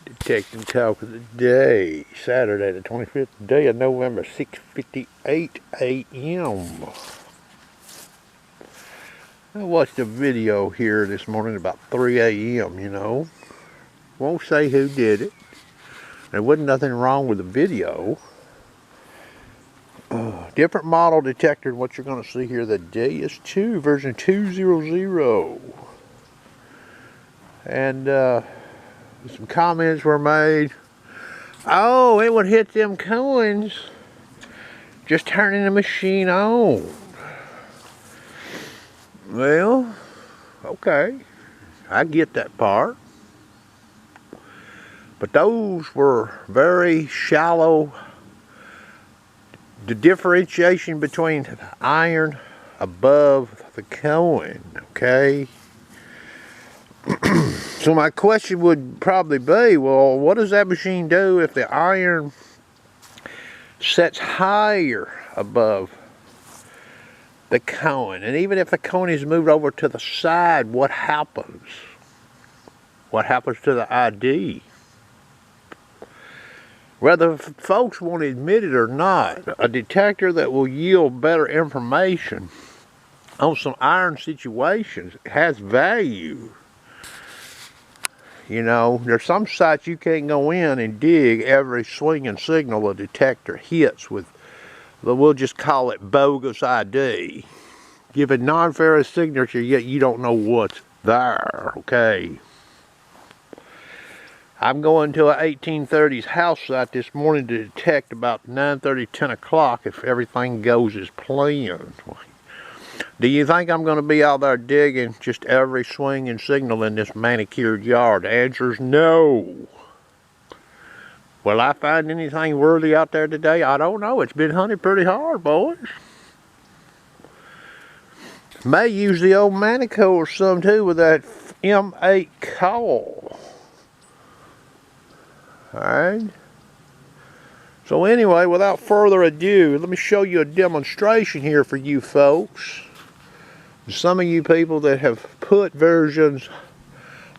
Detecting talk of the day, Saturday the 25th day of November, 6:58 a.m. I watched a video here this morning about 3 a.m., Won't say who did it. There wasn't nothing wrong with the video. Different model detector than what you're going to see here. The DS2 version 200. And some comments were made. Oh, it would hit them coins just turning the machine on. Well, okay, I get that part. But those were very shallow. The differentiation between the iron above the coin, okay? So my question would probably be, well, what does that machine do if the iron sets higher above the coin? And even if the coin is moved over to the side, what happens? What happens to the ID? Whether folks want to admit it or not, a detector that will yield better information on some iron situations has value. There's some sites you can't go in and dig every swinging signal a detector hits with, we'll just call it bogus ID. Give a non-ferrous signature, yet you don't know what's there, okay? I'm going to an 1830s house site this morning to detect about 9:30, 10 o'clock if everything goes as planned. Do you think I'm going to be out there digging just every swinging signal in this manicured yard? The answer is no. Will I find anything worthy out there today? I don't know. It's been hunted pretty hard, boys. May use the old Manico or some too with that M8 call. Alright. So anyway, without further ado, let me show you a demonstration here for you folks. Some of you people that have put versions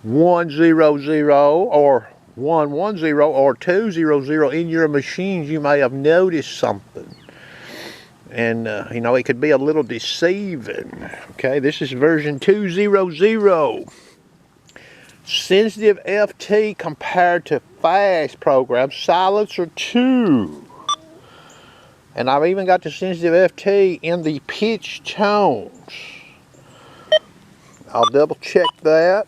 100 or 110 or 200 in your machines, you may have noticed something. And, it could be a little deceiving. Okay, this is version 200. Sensitive FT compared to fast program, silencer 2. And I've even got the sensitive FT in the pitch tones. I'll double check that.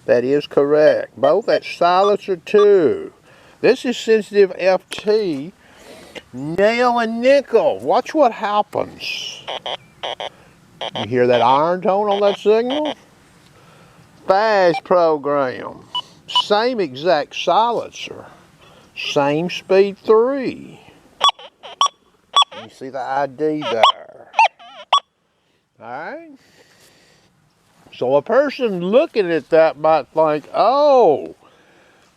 That is correct. Both at silencer 2. This is sensitive FT, nail and nickel. Watch what happens. You hear that iron tone on that signal? Fast program. Same exact silencer. Same speed 3. You see the ID there. Alright? So a person looking at that might think, oh,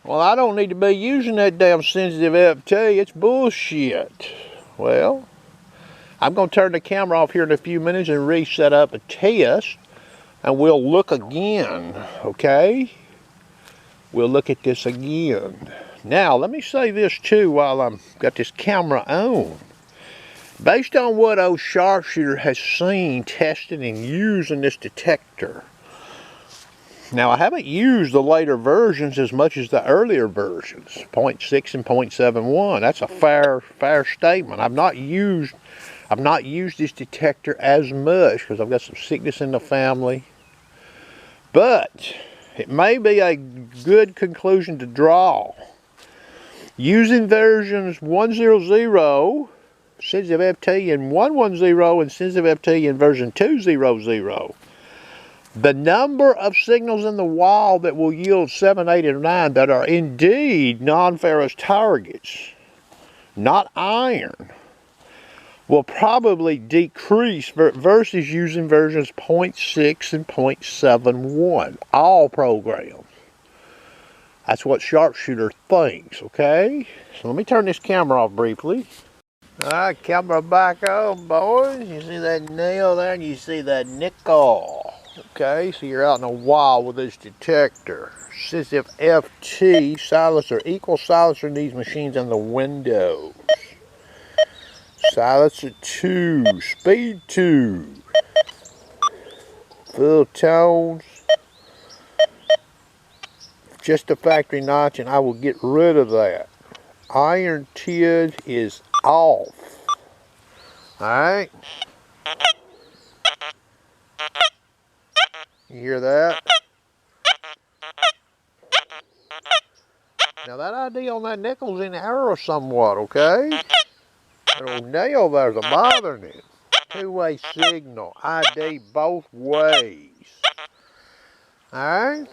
well, I don't need to be using that damn sensitive FT. It's bullshit. Well, I'm going to turn the camera off here in a few minutes and reset up a test. And we'll look again, okay? We'll look at this again. Now, let me say this too while I'm got this camera on. Based on what old Sharpshooter has seen, tested, and using this detector. Now, I haven't used the later versions as much as the earlier versions, 0.6 and 0.71. That's a fair statement. I've not used this detector as much because I've got some sickness in the family. But it may be a good conclusion to draw. Using versions 100, sensitive FT, and 110, and sensitive FT in version 200. The number of signals in the wall that will yield 7, 8, and 9 that are indeed non-ferrous targets, not iron, will probably decrease versus using versions 0.6 and 0.71, all programs. That's what Sharpshooter thinks, okay? So let me turn this camera off briefly. Alright, camera back on, boys. You see that nail there and you see that nickel. Okay, so you're out in a wild with this detector. Sensitive FT silencer, equal silencer in these machines on the windows. Silencer 2, speed 2. Full tones. Just a factory notch, and I will get rid of that. Iron TID is off. Alright? You hear that? Now that ID on that nickel's in error somewhat, okay? That old nail there's a bothering it. Two-way signal. ID both ways. Alright?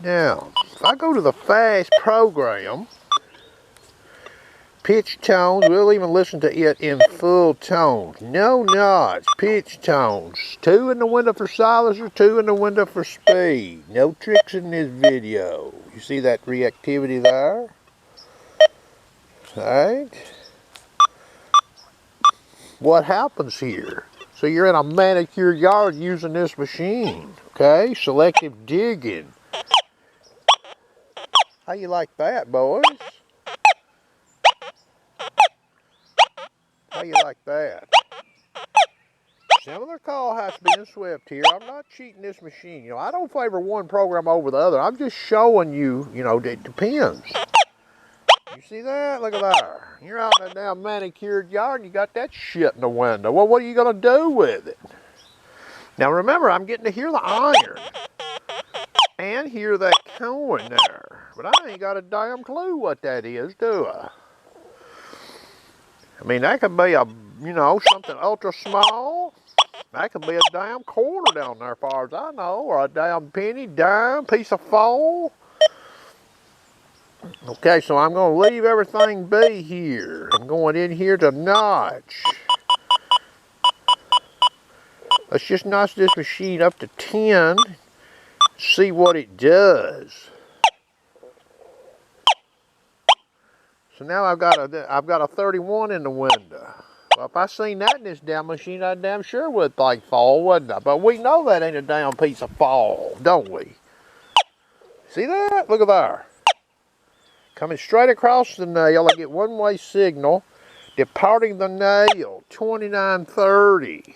Now, if I go to the fast program, pitch tones, we'll even listen to it in full tones. No notch, pitch tones. 2 in the window for silencer, 2 in the window for speed. No tricks in this video. You see that reactivity there? Alright? What happens here? So you're in a manicured yard using this machine. Okay? Selective digging. How you like that, boys? How you like that? Similar call has been swept here. I'm not cheating this machine. You know, I don't favor one program over the other. I'm just showing you, you know, it depends. You see that? Look at there. You're out in a damn manicured yard and you got that shit in the window. Well, what are you going to do with it? Now remember, I'm getting to hear the iron. And hear that coin there. But I ain't got a damn clue what that is, do I? I mean, that could be a, you know, something ultra small. That could be a damn quarter down there, as far as I know, or a damn penny, dime, piece of foil. Okay, so I'm going to leave everything be here. I'm going in here to notch. Let's just notch this machine up to 10. See what it does. So now I've got a 31 in the window. Well, if I seen that in this damn machine, I damn sure would think fall, wouldn't I? But we know that ain't a damn piece of fall, don't we? See that? Look at there. Coming straight across the nail, I get one-way signal. Departing the nail, 2930.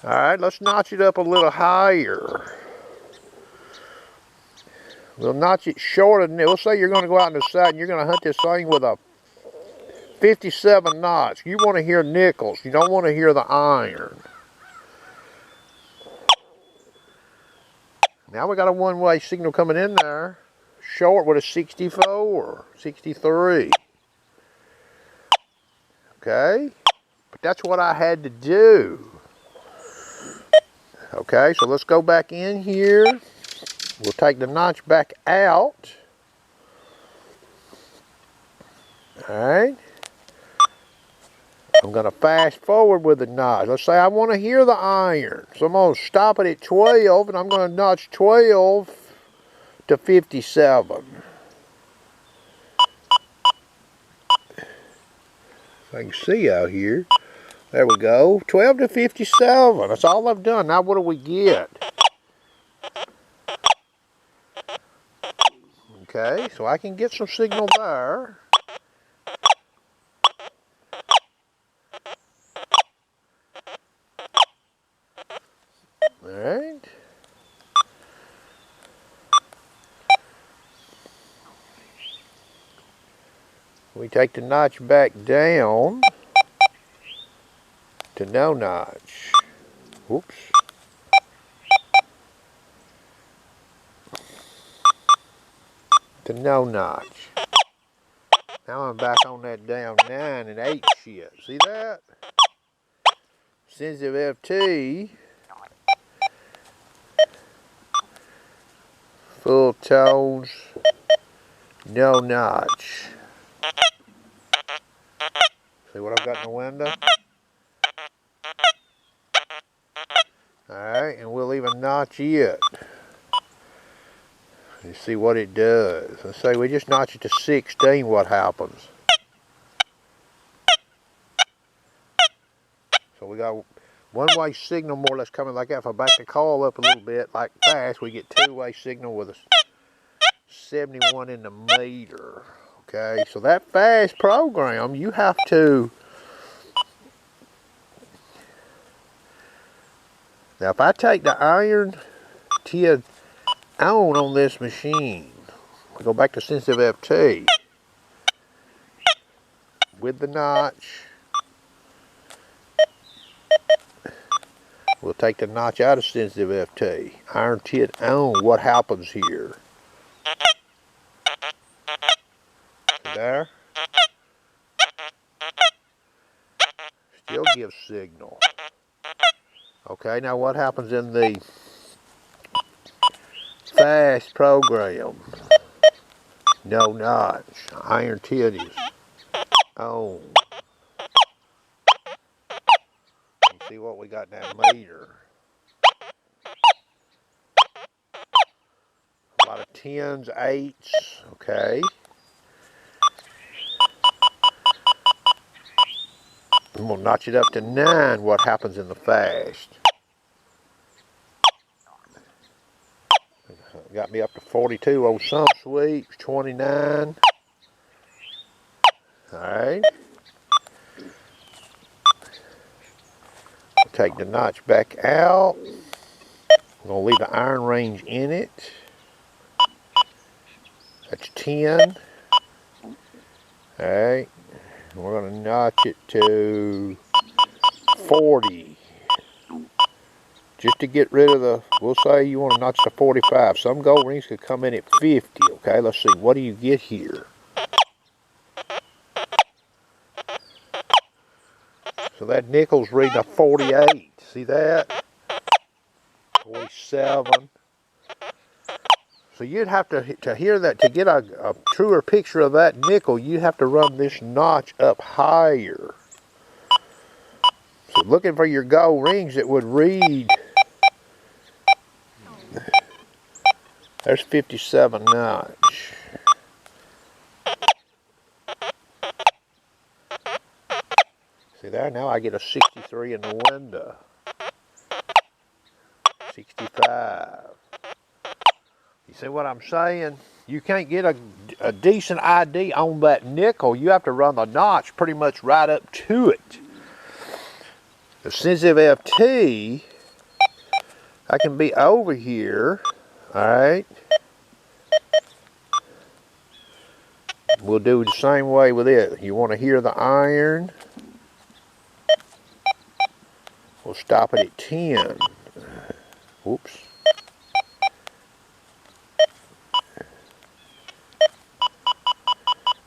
All right, let's notch it up a little higher. We'll notch it shorter than it. We'll say you're going to go out in the side and you're going to hunt this thing with a 57 notch. You want to hear nickels. You don't want to hear the iron. Now we got a one-way signal coming in there. Short with a 64, 63. Okay? But that's what I had to do. Okay, so let's go back in here. We'll take the notch back out. Alright. I'm going to fast forward with the notch. Let's say I want to hear the iron. So I'm going to stop it at 12 and I'm going to notch 12 to 57. I can see out here. There we go. 12 to 57. That's all I've done. Now what do we get? Okay, so I can get some signal there. Alright. We take the notch back down to no notch. Whoops. To no notch. Now I'm back on that damn 9 and 8 shit. See that? Sensitive FT. Full tones. No notch. See what I've got in the window? Alright, and we'll even notch it. You see what it does. Let's say we just notch it to 16, what happens? So one-way signal more or less coming like that. If I back the coil up a little bit, like fast, we get two-way signal with a 71 in the meter. Okay, so that fast program, you have to. Now, if I take the iron tin on this machine, we go back to sensitive FT with the notch. We'll take the notch out of sensitive FT. Iron tin on. What happens here? See there? Still gives signal. Okay, now what happens in the fast program? No notch. Iron tin is on. You see what we got in that meter? A lot of 10s, 8s, okay. I'm going to notch it up to 9. What happens in the fast? Got me up to 42 on some sweeps, 29. Alright. Take the notch back out. I'm going to leave the iron range in it. That's 10. Alright. We're going to notch it to 40. Just to get rid of the, we'll say you want to notch to 45. Some gold rings could come in at 50. Okay, let's see. What do you get here? So that nickel's reading a 48. See that? 47. So you'd have to hear that, to get a truer picture of that nickel, you'd have to run this notch up higher. So looking for your gold rings that would read, there's 57 notch. See there? Now I get a 63 in the window. 65. You see what I'm saying? You can't get a decent ID on that nickel. You have to run the notch pretty much right up to it. The sensitive FT, I can be over here, alright? We'll do the same way with it. You want to hear the iron? We'll stop it at 10. Whoops.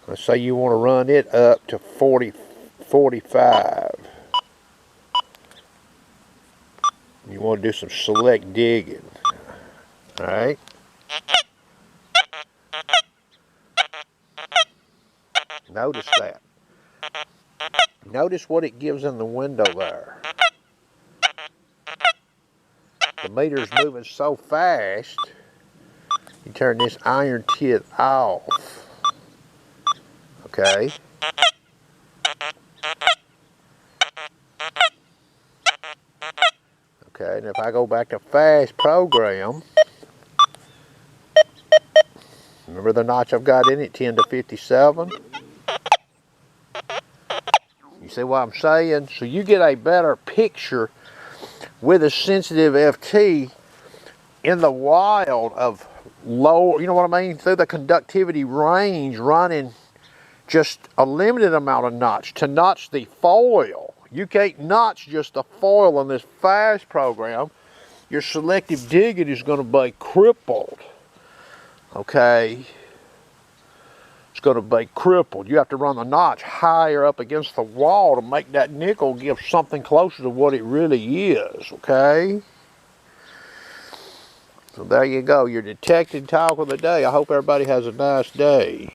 Let's say you want to run it up to 40, 45. You want to do some select digging. Alright? Notice that. Notice what it gives in the window there. The meter's moving so fast, you turn this iron tin off. Okay. Okay, and if I go back to fast program, remember the notch I've got in it, 10 to 57? You see what I'm saying? So you get a better picture with a sensitive FT in the wild of low, you know what I mean, through the conductivity range, running just a limited amount of notch to notch the foil. You can't notch just the foil in this fast program. Your selective digging is going to be crippled. Okay? It's going to be crippled. You have to run the notch higher up against the wall to make that nickel give something closer to what it really is. Okay? So there you go. Your detected talk of the day. I hope everybody has a nice day.